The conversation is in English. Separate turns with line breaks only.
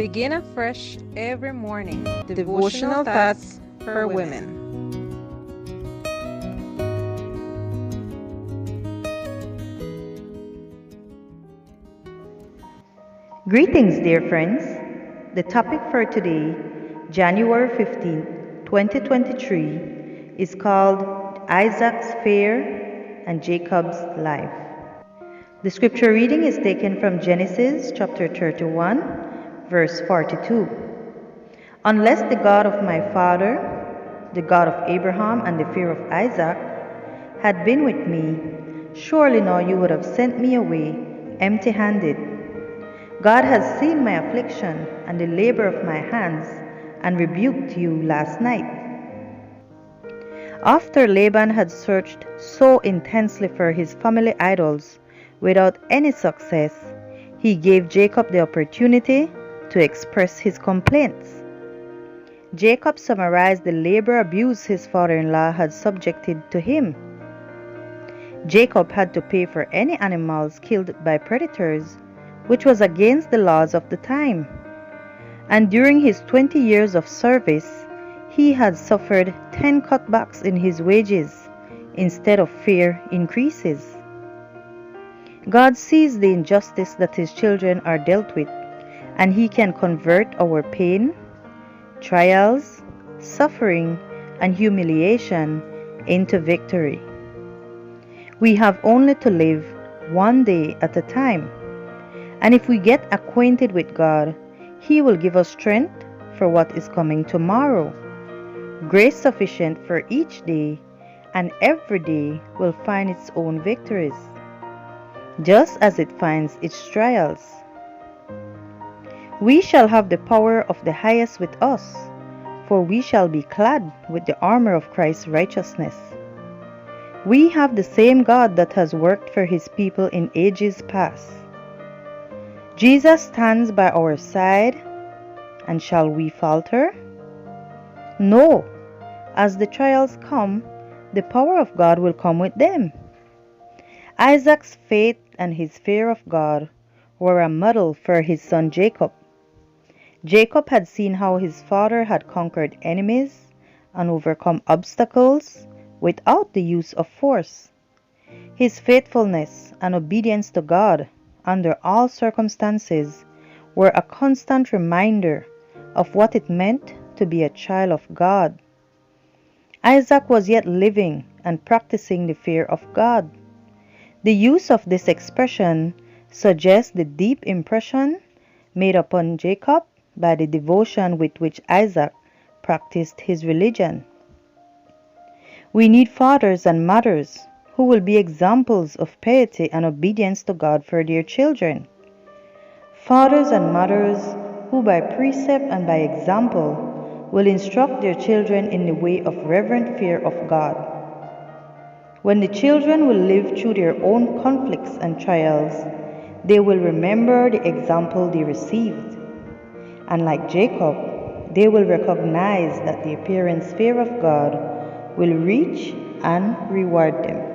Begin afresh every morning. Devotional thoughts for women.
Greetings, dear friends. The topic for today, January 15th, 2023, is called Isaac's Fear and Jacob's Life. The scripture reading is taken from Genesis chapter 31, verse 42. Unless the God of my father, the God of Abraham and the fear of Isaac, had been with me, surely now you would have sent me away empty-handed. God has seen my affliction and the labor of my hands and rebuked you last night. After Laban had searched so intensely for his family idols without any success, he gave Jacob the opportunity to express his complaints. Jacob summarized the labor abuse his father-in-law had subjected to him. Jacob had to pay for any animals killed by predators, which was against the laws of the time. And during his 20 years of service, he had suffered 10 cutbacks in his wages instead of fair increases. God sees the injustice that his children are dealt with, and he can convert our pain, trials, suffering, and humiliation into victory. We have only to live one day at a time. And if we get acquainted with God, He will give us strength for what is coming tomorrow, grace sufficient for each day, and every day will find its own victories, just as it finds its trials. We shall have the power of the highest with us, for we shall be clad with the armor of Christ's righteousness. We have the same God that has worked for His people in ages past. Jesus stands by our side, and shall we falter? No. As the trials come, the power of God will come with them. Isaac's faith and his fear of God were a model for his son Jacob. Jacob had seen how his father had conquered enemies and overcome obstacles without the use of force. His faithfulness and obedience to God under all circumstances were a constant reminder of what it meant to be a child of God. Isaac was yet living and practicing the fear of God. The use of this expression suggests the deep impression made upon Jacob by the devotion with which Isaac practiced his religion. We need fathers and mothers who will be examples of piety and obedience to God for their children. Fathers and mothers who by precept and by example will instruct their children in the way of reverent fear of God. When the children will live through their own conflicts and trials, they will remember the example they received. And like Jacob, they will recognize that their parents' fear of God will reach and reward them.